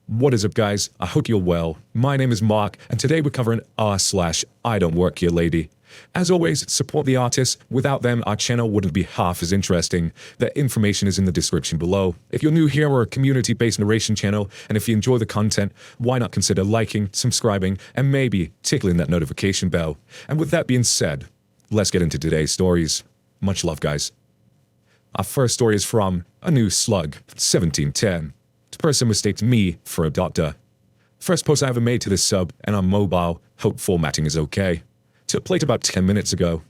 What is up, guys? I hope you're well. My name is Mark, and today we're covering r/IDontWorkHereLady. As always, support the artists. Without them, our channel wouldn't be half as interesting. Their information is in the description below. If you're new here, we're a community-based narration channel, and if you enjoy the content, why not consider liking, subscribing, and maybe tickling that notification bell. And with that being said, let's get into today's stories. Much love, guys. Our first story is from a new slug, 1710. The person mistakes me for a doctor. First post I ever made to this sub, and on mobile, hope formatting is okay. Took place about 10 minutes ago.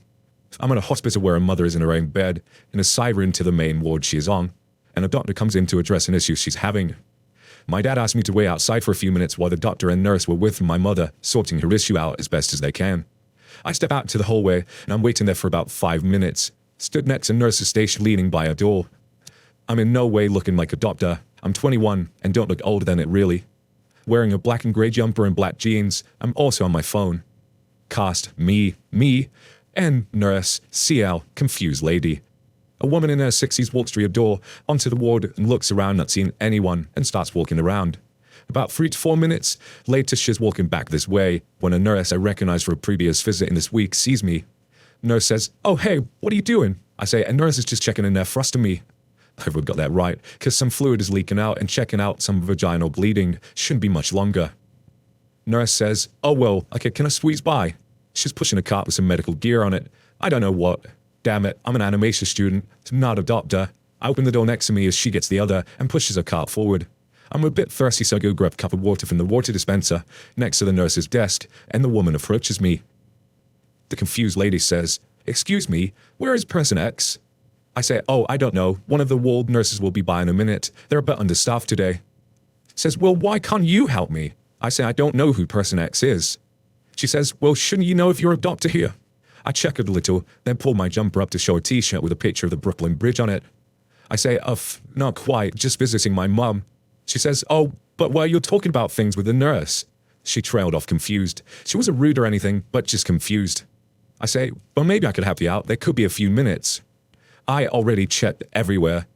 I'm in a hospital where a mother is in her own bed, in a siren to the main ward she is on, and a doctor comes in to address an issue she's having. My dad asked me to wait outside for a few minutes while the doctor and nurse were with my mother, sorting her issue out as best as they can. I step out to the hallway, and I'm waiting there for about 5 minutes, stood next to nurse's station leaning by a door. I'm in no way looking like a doctor. I'm 21 and don't look older than it really. Wearing a black and grey jumper and black jeans, I'm also on my phone. Cast, me, and nurse, CL, confused lady. A woman in her 60s walks through a door onto the ward and looks around not seeing anyone and starts walking around. About 3 to 4 minutes later, she's walking back this way when a nurse I recognize from a previous visit in this week sees me. Nurse says, "Oh hey, what are you doing?" I say, "A nurse is just checking in there for us to me." I hope we got that right, because some fluid is leaking out and checking out some vaginal bleeding shouldn't be much longer. Nurse says, "Oh well, okay, can I squeeze by?" She's pushing a cart with some medical gear on it. I don't know what. Damn it, I'm an animation student, not a doctor. I open the door next to me as she gets the other and pushes her cart forward. I'm a bit thirsty, so I go grab a cup of water from the water dispenser next to the nurse's desk, and the woman approaches me. The confused lady says, "Excuse me, where is person X?" I say, "Oh, I don't know. One of the ward nurses will be by in a minute. They're a bit understaffed today." Says, "Well, why can't you help me?" I say, "I don't know who person X is." She says, "Well, shouldn't you know if you're a doctor here?" I check it a little, then pull my jumper up to show a t-shirt with a picture of the Brooklyn Bridge on it. I say, not quite, just visiting my mum." She says, "Oh, but why you're talking about things with the nurse?" She trailed off confused. She wasn't rude or anything, but just confused. I say, "Well, maybe I could help you out. There could be a few minutes." I already checked everywhere.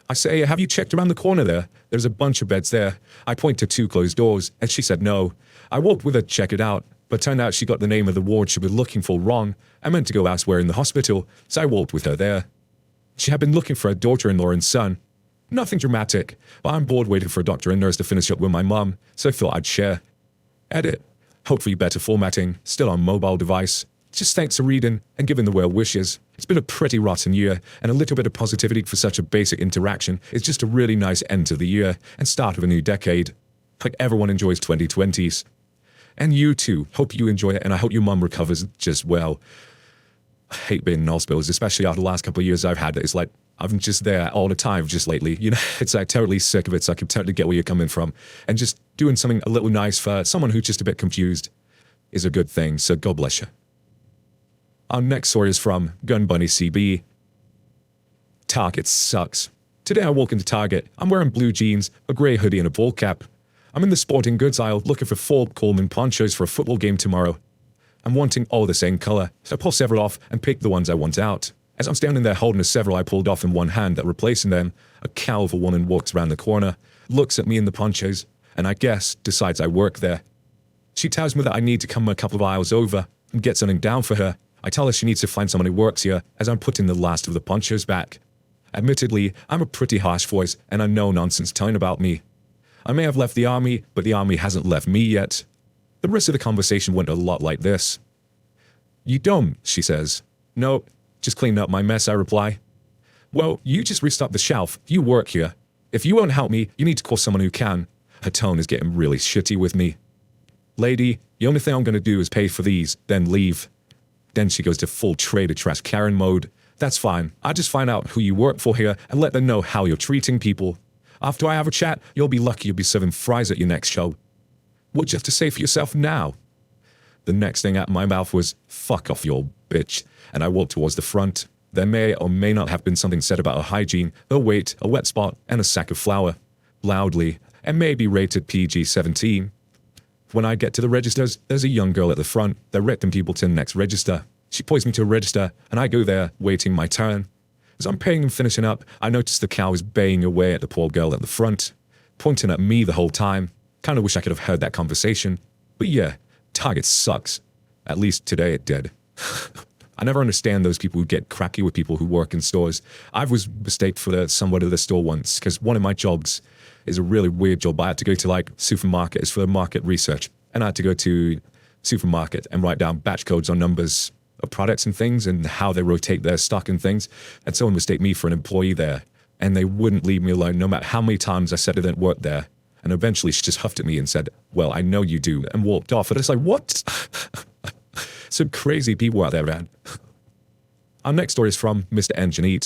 I say, "Have you checked around the corner there? There's a bunch of beds there." I point to 2 closed doors, and she said no. I walked with her to check it out, but turned out she got the name of the ward she was looking for wrong. I meant to go elsewhere in the hospital, so I walked with her there. She had been looking for her daughter-in-law and son. Nothing dramatic, but I'm bored waiting for a doctor and nurse to finish up with my mum, so I thought I'd share. Edit. Hopefully better formatting, still on mobile device. Just thanks for reading and giving the well wishes. It's been a pretty rotten year, and a little bit of positivity for such a basic interaction is just a really nice end to the year and start of a new decade. Hope everyone enjoys 2020s. And you too, hope you enjoy it, and I hope your mum recovers just well. I hate being in hospitals, especially after the last couple of years I've had. It's like, I'm just there all the time just lately. You know, it's like totally sick of it, so I can totally get where you're coming from. And just doing something a little nice for someone who's just a bit confused is a good thing, so God bless you. Our next story is from Gun Bunny CB. Target sucks. Today I walk into Target. I'm wearing blue jeans, a grey hoodie and a ball cap. I'm in the sporting goods aisle looking for 4 Coleman ponchos for a football game tomorrow. I'm wanting all the same colour, so I pull several off and pick the ones I want out. As I'm standing there holding the several I pulled off in one hand that replacing them, a cow of a woman walks around the corner, looks at me in the ponchos, and I guess decides I work there. She tells me that I need to come a couple of aisles over and get something down for her. I tell her she needs to find someone who works here as I'm putting the last of the ponchos back. Admittedly, I'm a pretty harsh voice and a no-nonsense tone about me. I may have left the army, but the army hasn't left me yet. The rest of the conversation went a lot like this. "You don't," she says. "No, just clean up my mess," I reply. "Well, you just restock the shelf. You work here. If you won't help me, you need to call someone who can." Her tone is getting really shitty with me. "Lady, the only thing I'm going to do is pay for these, then leave." Then she goes to full trader trash Karen mode. "That's fine. I'll just find out who you work for here and let them know how you're treating people. After I have a chat, you'll be lucky you'll be serving fries at your next show. What do you have to say for yourself now?" The next thing out of my mouth was, "Fuck off, you old bitch," and I walked towards the front. There may or may not have been something said about her hygiene, her weight, a wet spot, and a sack of flour. Loudly, and maybe rated PG-17. When I get to the registers, there's a young girl at the front, directing people to the next register. She points me to a register, and I go there, waiting my turn. As I'm paying and finishing up, I notice the cow is baying away at the poor girl at the front, pointing at me the whole time. Kinda wish I could have heard that conversation. But yeah, Target sucks. At least today it did. I never understand those people who get cracky with people who work in stores. I was mistaken for somewhat of the store once, because one of my jobs is a really weird job. I had to go to like supermarkets for market research, and I had to go to supermarket and write down batch codes on numbers of products and things and how they rotate their stock and things. And someone mistook me for an employee there, and they wouldn't leave me alone no matter how many times I said I didn't work there. And eventually she just huffed at me and said, "Well, I know you do," and walked off. And it's like, what? Some crazy people out there, man. Our next story is from Mr. Engineer.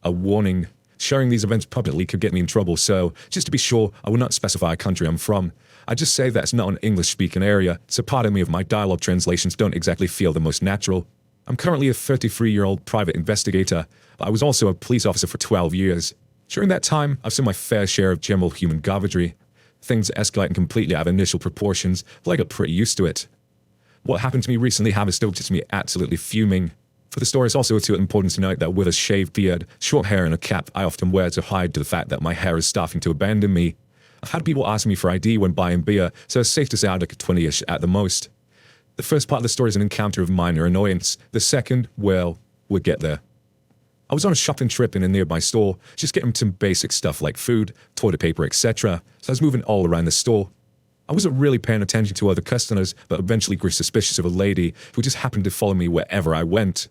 A warning: sharing these events publicly could get me in trouble, so just to be sure, I will not specify a country I'm from. I just say that it's not an English-speaking area, so pardon me if my dialogue translations don't exactly feel the most natural. I'm currently a 33-year-old private investigator, but I was also a police officer for 12 years. During that time, I've seen my fair share of general human garbage. Things escalating completely out of initial proportions, but I got pretty used to it. What happened to me recently has still just me absolutely fuming. For the story, it's also too important to note that with a shaved beard, short hair and a cap I often wear to hide the fact that my hair is starting to abandon me. I've had people ask me for ID when buying beer, so it's safe to say I'm like a 20-ish at the most. The first part of the story is an encounter of minor annoyance. The second, well, we'll get there. I was on a shopping trip in a nearby store, just getting some basic stuff like food, toilet paper, etc. So I was moving all around the store. I wasn't really paying attention to other customers, but eventually grew suspicious of a lady who just happened to follow me wherever I went.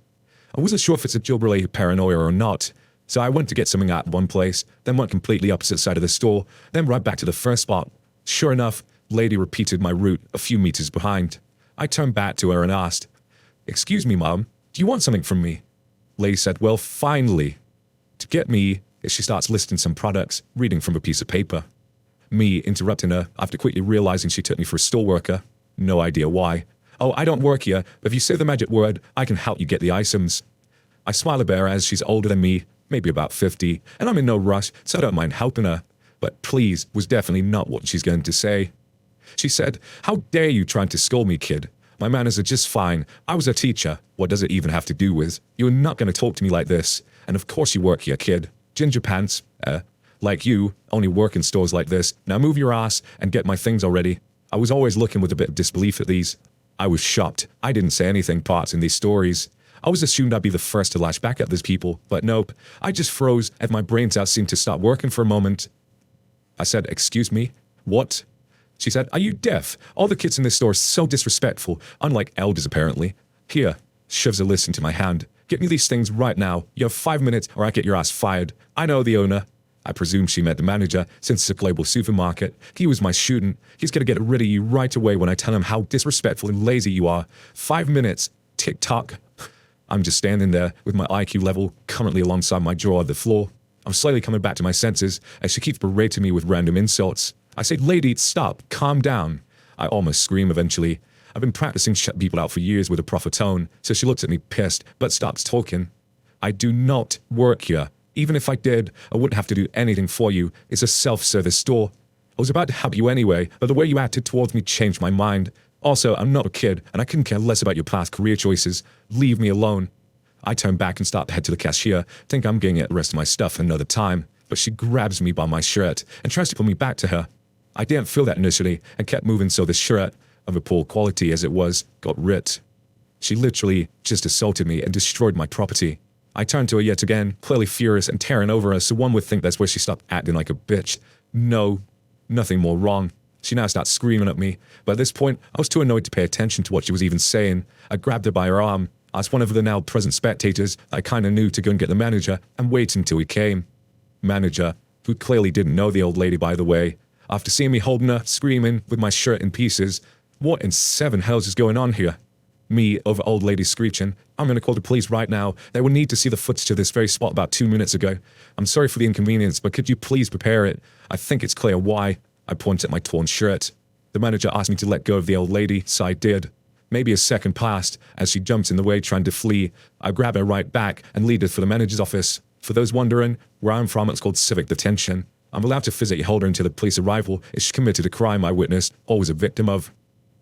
I wasn't sure if it's a job-related paranoia or not, so I went to get something at one place, then went completely opposite side of the store, then right back to the first spot. Sure enough, lady repeated my route a few meters behind. I turned back to her and asked, "Excuse me, Mom, do you want something from me?" Lady said, "Well, finally." To get me, she starts listing some products, reading from a piece of paper. Me interrupting her after quickly realizing she took me for a store worker. No idea why. "Oh, I don't work here, but if you say the magic word, I can help you get the items." I smile at her as she's older than me, maybe about 50, and I'm in no rush, so I don't mind helping her. But please was definitely not what she's going to say. She said, "How dare you trying to scold me, kid? My manners are just fine. I was a teacher. What does it even have to do with? You're not going to talk to me like this. And of course you work here, kid. Ginger pants, like you, only work in stores like this. Now move your ass and get my things already." I was always looking with a bit of disbelief at these. I was shocked. I didn't say anything parts in these stories. I was assumed I'd be the first to lash back at these people, but nope. I just froze and my brain cells seemed to stop working for a moment. I said, "Excuse me? What?" She said, "Are you deaf? All the kids in this store are so disrespectful, unlike elders apparently. Here," shoves a list into my hand. "Get me these things right now. You have 5 minutes or I get your ass fired. I know the owner." I presume she meant the manager, since it's a global supermarket. He was my student. He's gonna get rid of you right away when I tell him how disrespectful and lazy you are. 5 minutes. Tick-tock. I'm just standing there with my IQ level currently alongside my jaw on the floor. I'm slowly coming back to my senses as she keeps berating me with random insults. I say, "Lady, stop, calm down." I almost scream eventually. I've been practicing shut people out for years with a proper tone, so she looks at me pissed, but stops talking. "I do not work here. Even if I did, I wouldn't have to do anything for you. It's a self-service store. I was about to help you anyway, but the way you acted towards me changed my mind. Also, I'm not a kid, and I couldn't care less about your past career choices. Leave me alone." I turn back and start to head to the cashier, think I'm getting the rest of my stuff another time, but she grabs me by my shirt and tries to pull me back to her. I didn't feel that initially and kept moving, so the shirt, of a poor quality as it was, got ripped. She literally just assaulted me and destroyed my property. I turned to her yet again, clearly furious and tearing over her, so one would think that's where she stopped acting like a bitch. No, nothing more wrong. She now starts screaming at me, but at this point, I was too annoyed to pay attention to what she was even saying. I grabbed her by her arm, asked one of the now present spectators I kinda knew to go and get the manager, and wait until he came. Manager, who clearly didn't know the old lady by the way, after seeing me holding her, screaming, with my shirt in pieces. What in 7 hells is going on here? Me over old lady screeching, "I'm gonna call the police right now. They will need to see the footage of this very spot about 2 minutes ago. I'm sorry for the inconvenience, but could you please prepare it? I think it's clear why." I pointed at my torn shirt. The manager asked me to let go of the old lady, so I did. Maybe a second passed, as she jumped in the way trying to flee. I grabbed her right back and lead her for the manager's office. For those wondering, where I'm from it's called civic detention. I'm allowed to physically hold her until the police arrival if she committed a crime I witnessed or was a victim of.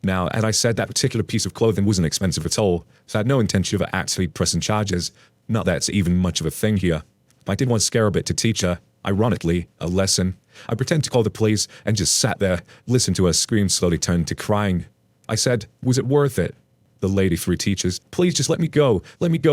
Now, as I said, that particular piece of clothing wasn't expensive at all, so I had no intention of actually pressing charges. Not that it's even much of a thing here. But I did want to scare her a bit to teach her, ironically, a lesson. I pretend to call the police and just sat there, listened to her scream slowly turn to crying. I said, was it worth it? The lady threw teachers, please just let me go,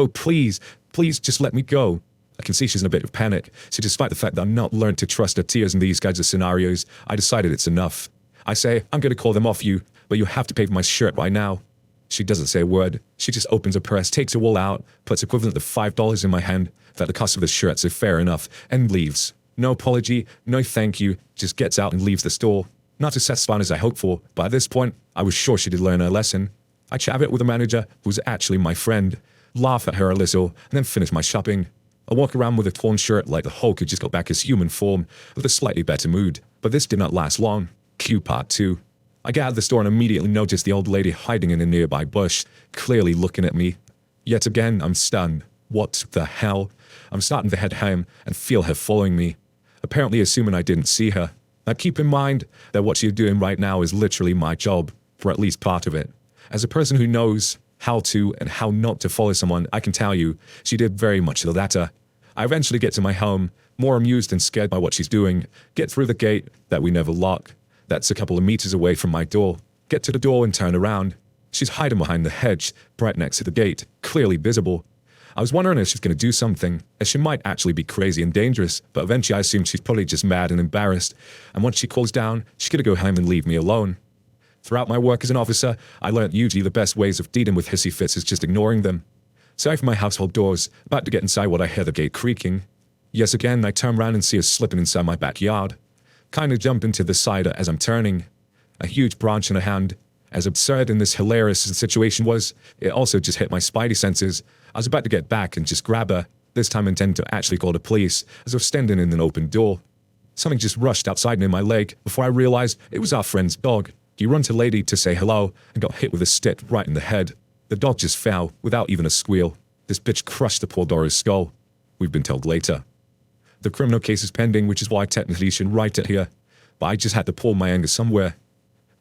please, please just let me go. I can see she's in a bit of panic, so despite the fact that I'm not learned to trust her tears in these kinds of scenarios, I decided it's enough. I say, I'm going to call them off you, but you have to pay for my shirt right now. She doesn't say a word. She just opens her purse, takes it all out, puts equivalent of $5 in my hand, that the cost of the shirt, so fair enough, and leaves. No apology, no thank you, just gets out and leaves the store. Not as satisfying as I hoped for, but at this point, I was sure she did learn her lesson. I chat a bit with the manager, who's actually my friend, laugh at her a little, and then finish my shopping. I walk around with a torn shirt like the Hulk who just got back his human form, with a slightly better mood. But this did not last long. Cue part 2. I get out of the store and immediately notice the old lady hiding in a nearby bush, clearly looking at me. Yet again, I'm stunned. What the hell? I'm starting to head home and feel her following me, apparently assuming I didn't see her. Now keep in mind that what she's doing right now is literally my job, for at least part of it. As a person who knows how to and how not to follow someone, I can tell you, she did very much the latter. I eventually get to my home, more amused than scared by what she's doing, get through the gate that we never lock. That's a couple of meters away from my door. Get to the door and turn around. She's hiding behind the hedge, right next to the gate, clearly visible. I was wondering if she's going to do something, as she might actually be crazy and dangerous, but eventually I assumed she's probably just mad and embarrassed, and once she cools down, she's going to go home and leave me alone. Throughout my work as an officer, I learned usually the best ways of dealing with hissy fits is just ignoring them. Sorry for my household doors, about to get inside when I hear the gate creaking. Yes again, I turn around and see her slipping inside my backyard. Kinda jump into the cider as I'm turning. A huge branch in her hand. As absurd and this hilarious situation was, it also just hit my spidey senses. I was about to get back and just grab her, this time intending to actually call the police, as I was standing in an open door. Something just rushed outside near my leg before I realized it was our friend's dog. He ran to the lady to say hello and got hit with a stick right in the head. The dog just fell without even a squeal. This bitch crushed the poor Dora's skull. We've been told later. The criminal case is pending, which is why I technically shouldn't write it here. But I just had to pull my anger somewhere.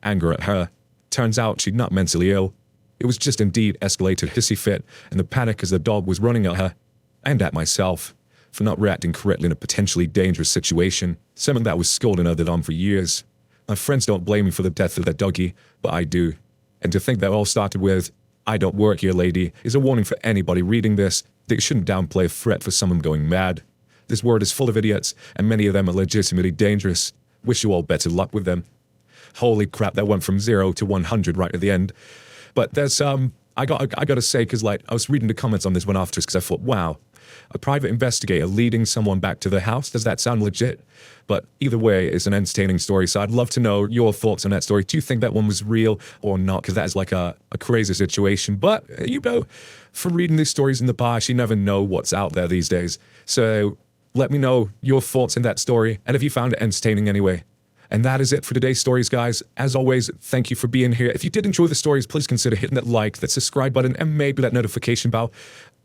Anger at her. Turns out she'd not mentally ill. It was just indeed escalated hissy fit and the panic as the dog was running at her. And at myself. For not reacting correctly in a potentially dangerous situation. Something that was scolding her on for years. My friends don't blame me for the death of their doggy, but I do. And to think that all started with, I don't work here, lady, is a warning for anybody reading this that you shouldn't downplay a threat for someone going mad. This world is full of idiots, and many of them are legitimately dangerous. Wish you all better luck with them. Holy crap, that went from 0 to 100 right at the end. But there's, I gotta say, because I was reading the comments on this one afterwards, because I thought, wow, a private investigator leading someone back to their house, does that sound legit? But either way, it's an entertaining story, so I'd love to know your thoughts on that story. Do you think that one was real or not? Because that is like a crazy situation. But, you know, from reading these stories in the past, you never know what's out there these days. So let me know your thoughts on that story, and if you found it entertaining anyway. And that is it for today's stories, guys. As always, thank you for being here. If you did enjoy the stories, please consider hitting that like, that subscribe button, and maybe that notification bell.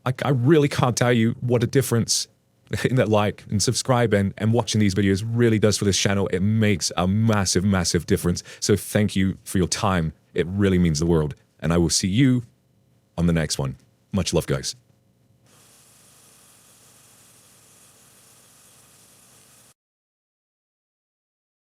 I really can't tell you what a difference hitting that like and subscribing and watching these videos really does for this channel. It makes a massive, massive difference. So thank you for your time. It really means the world. And I will see you on the next one. Much love, guys.